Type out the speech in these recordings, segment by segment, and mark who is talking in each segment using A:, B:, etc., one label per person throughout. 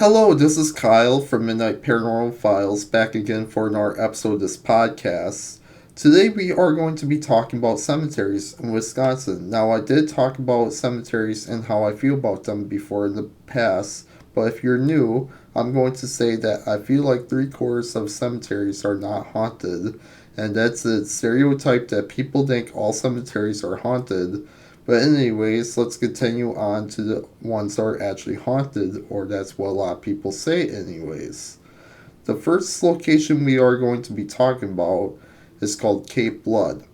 A: Hello, this is Kyle from Midnight Paranormal Files back again for another episode of this podcast. Today we are going to be talking about cemeteries in Wisconsin. Now, I did talk about cemeteries and how I feel about them before in the past, but if you're new, I'm going to say that I feel like three-quarters of cemeteries are not haunted, and that's the stereotype that people think all cemeteries are haunted. But anyways, let's continue on to the ones that are actually haunted, or that's what a lot of people say anyways. The first location we are going to be talking about is called Cape Blood.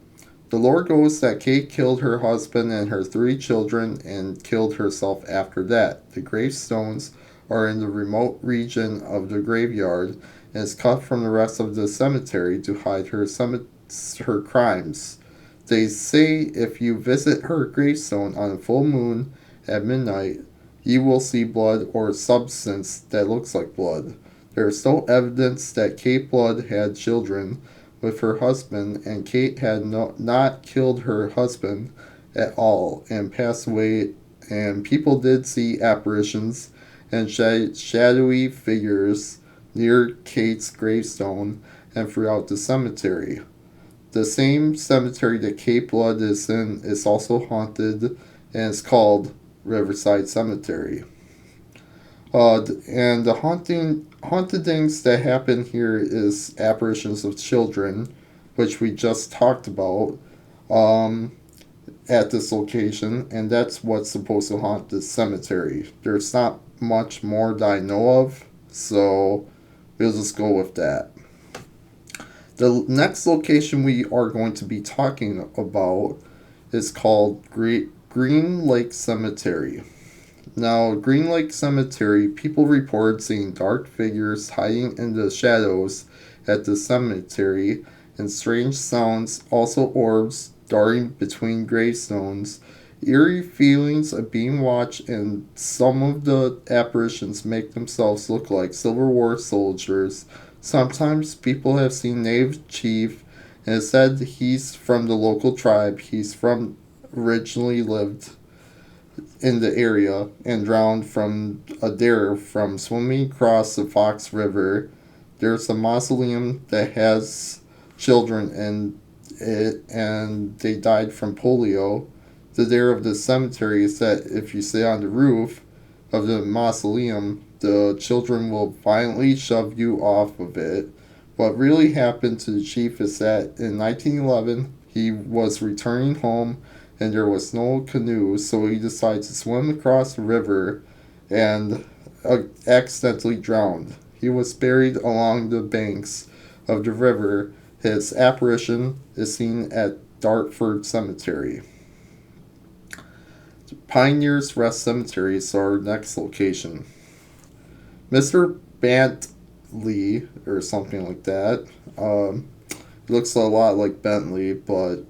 A: The lore goes that Kate killed her husband and her three children and killed herself after that. The gravestones are in the remote region of the graveyard and is cut from the rest of the cemetery to hide her crimes. They say if you visit her gravestone on a full moon at midnight, you will see blood or substance that looks like blood. There is no evidence that Kate Blood had children with her husband, and Kate had not killed her husband at all and passed away. And people did see apparitions and shadowy figures near Kate's gravestone and throughout the cemetery. The same cemetery that Cape Blood is in is also haunted and it's called Riverside Cemetery. And the haunted things that happen here is apparitions of children, which we just talked about um, at this location, and that's what's supposed to haunt this cemetery. There's not much more that I know of, so we'll just go with that. The next location we are going to be talking about is called Green Lake Cemetery. Now, Green Lake Cemetery, people report seeing dark figures hiding in the shadows at the cemetery and strange sounds, also orbs darting between gravestones, eerie feelings of being watched, and some of the apparitions make themselves look like Civil War soldiers. Sometimes people have seen Native Chief and it said he's from the local tribe. He's from originally lived in the area and drowned from a dare from swimming across the Fox River. There's a mausoleum that has children in it and they died from polio. The dare of the cemetery is that if you stay on the roof of the mausoleum, the children will violently shove you off of it. What really happened to the chief is that in 1911 he was returning home and there was no canoe, so he decided to swim across the river and accidentally drowned. He was buried along the banks of the river. His apparition is seen at Dartford Cemetery. Pioneers Rest Cemetery is our next location. Mr. Bentley, or something like that. Looks a lot like Bentley, but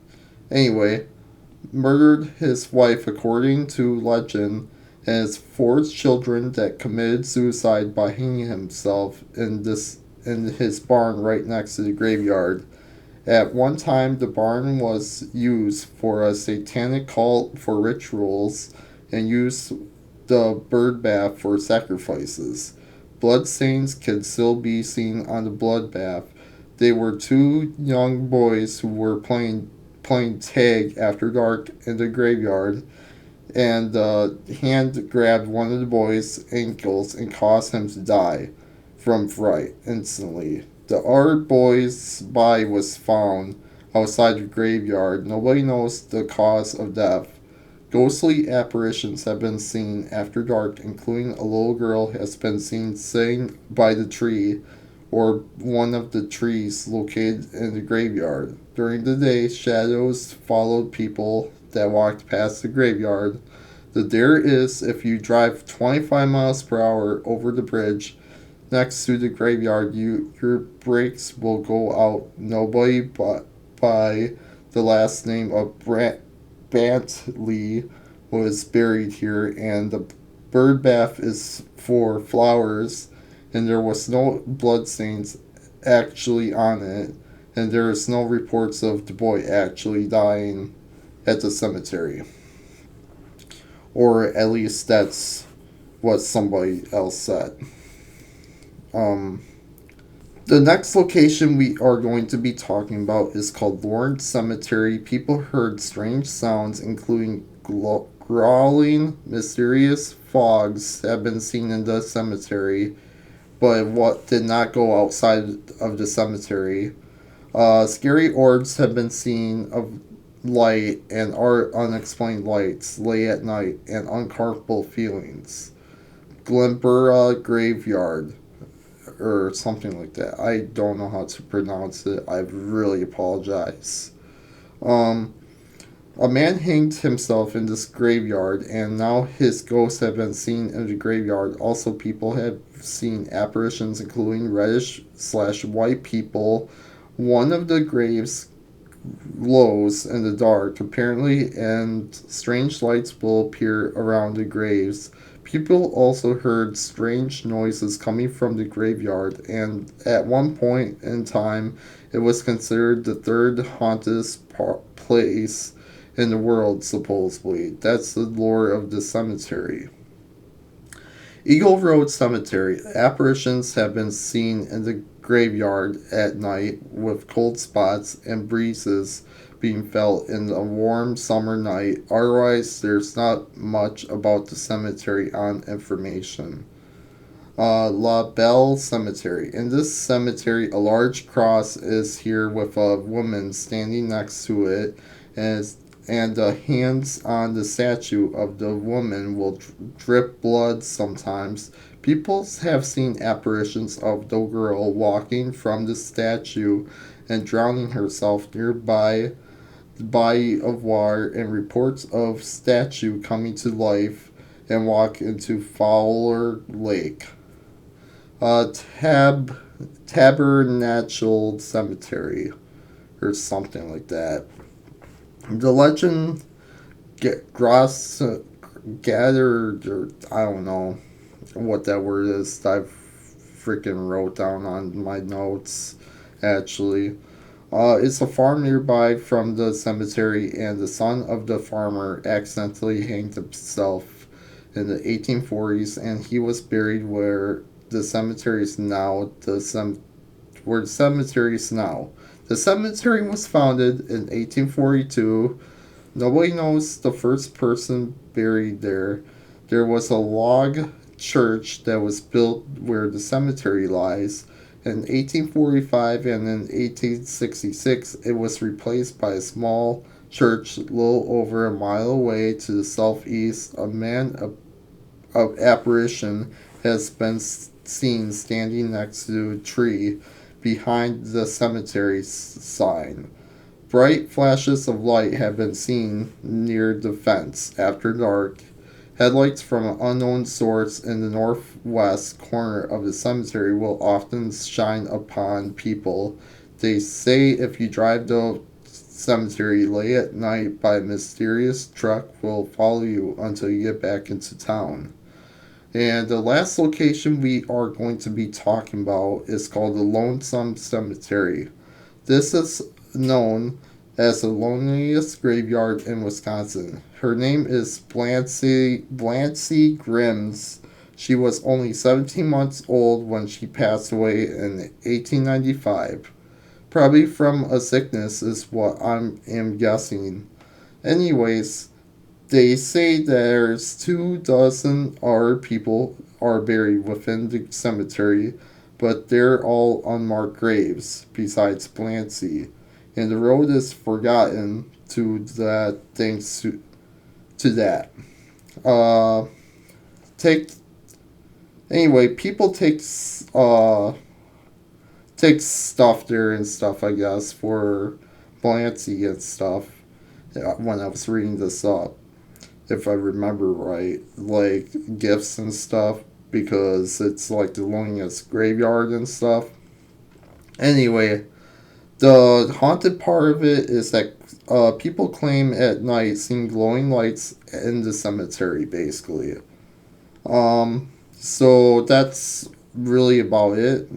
A: anyway, murdered his wife according to legend, and his four children that committed suicide by hanging himself in his barn right next to the graveyard. At one time, the barn was used for a satanic cult for rituals and used the bird bath for sacrifices. Bloodstains could still be seen on the bloodbath. They were two young boys who were playing tag after dark in the graveyard, and the hand grabbed one of the boys' ankles and caused him to die from fright instantly. The other boy's body was found outside the graveyard. Nobody knows the cause of death. Ghostly apparitions have been seen after dark, including a little girl has been seen sitting by the tree or one of the trees located in the graveyard. During the day, shadows followed people that walked past the graveyard. The dare is if you drive 25 miles per hour over the bridge next to the graveyard, your brakes will go out. Nobody but by the last name of Bantley was buried here, and the bird bath is for flowers, and there was no bloodstains actually on it, and there is no reports of the boy actually dying at the cemetery. Or at least that's what somebody else said. Um, the next location we are going to be talking about is called Lawrence Cemetery. People heard strange sounds, including growling, mysterious fogs have been seen in the cemetery, but what did not go outside of the cemetery. Scary orbs have been seen of light and are unexplained lights late at night and uncomfortable feelings. Glimbura Graveyard or something like that. I don't know how to pronounce it. I really apologize. Um, a man hanged himself in this graveyard, and now his ghosts have been seen in the graveyard. Also, people have seen apparitions, including reddish slash white people. One of the graves glows in the dark, apparently, and strange lights will appear around the graves. People also heard strange noises coming from the graveyard, and at one point in time, it was considered the third haunted place in the world, supposedly. That's the lore of the cemetery. Eagle Road Cemetery. Apparitions have been seen in the graveyard at night with cold spots and breezes being felt in a warm summer night. Otherwise, there's not much about the cemetery on information. La Belle Cemetery. In this cemetery, a large cross is here with a woman standing next to it, and the hands on the statue of the woman will drip blood sometimes. People have seen apparitions of the girl walking from the statue and drowning herself nearby the body of water, and reports of statue coming to life and walk into Fowler Lake. Tab Tabernacle Cemetery or something like that. The legend Gross gathered, or I don't know what that word is. I freaking wrote down on my notes. Actually, it's a farm nearby from the cemetery, and the son of the farmer accidentally hanged himself in the 1840s, and he was buried where the cemetery is now. Where the cemetery is now. The cemetery was founded in 1842. Nobody knows the first person buried there. There was a log church that was built where the cemetery lies. In 1845 and in 1866, it was replaced by a small church a little over a mile away to the southeast. A man of apparition has been seen standing next to a tree behind the cemetery sign. Bright flashes of light have been seen near the fence after dark. Headlights from an unknown source in the northwest corner of the cemetery will often shine upon people. They say if you drive the cemetery late at night by a mysterious truck will follow you until you get back into town. And the last location we are going to be talking about is called the Lonesome Cemetery. This is known as the loneliest graveyard in Wisconsin. Her name is Blancy Grims. She was only 17 months old when she passed away in 1895. Probably from a sickness, is what am guessing. Anyways, they say there's 2 dozen other people are buried within the cemetery, but they're all unmarked graves besides Blancy, and the road is forgotten to that thanks to that. Uh, take anyway, people take stuff there and stuff, I guess, for Blancy and stuff. When I was reading this up, if I remember right, like gifts and stuff, because it's like the loneliest graveyard and stuff. Anyway, the haunted part of it is that people claim at night seeing glowing lights in the cemetery, basically. So that's really about it.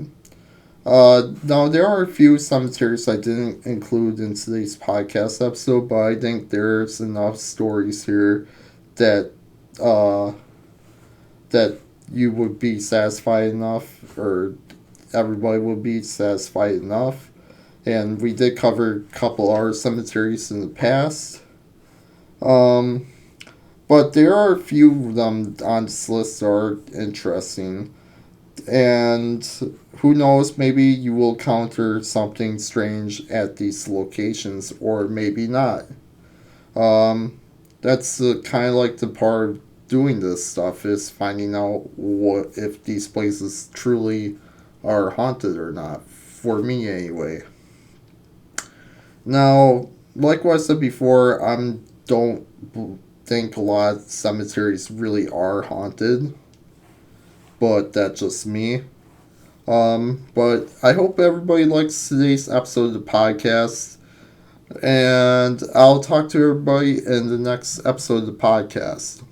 A: Now, there are a few cemeteries I didn't include in today's podcast episode, but I think there's enough stories here that uh, that you would be satisfied enough, or everybody would be satisfied enough. And we did cover a couple other cemeteries in the past. Um, but there are a few of them on this list that are interesting. And who knows, maybe you will encounter something strange at these locations, or maybe not. Um, that's kind of like the part of doing this stuff is finding out what if these places truly are haunted or not. For me, anyway. Now, like what I said before, I don't think a lot of cemeteries really are haunted, but that's just me. But I hope everybody likes today's episode of the podcast, and I'll talk to everybody in the next episode of the podcast.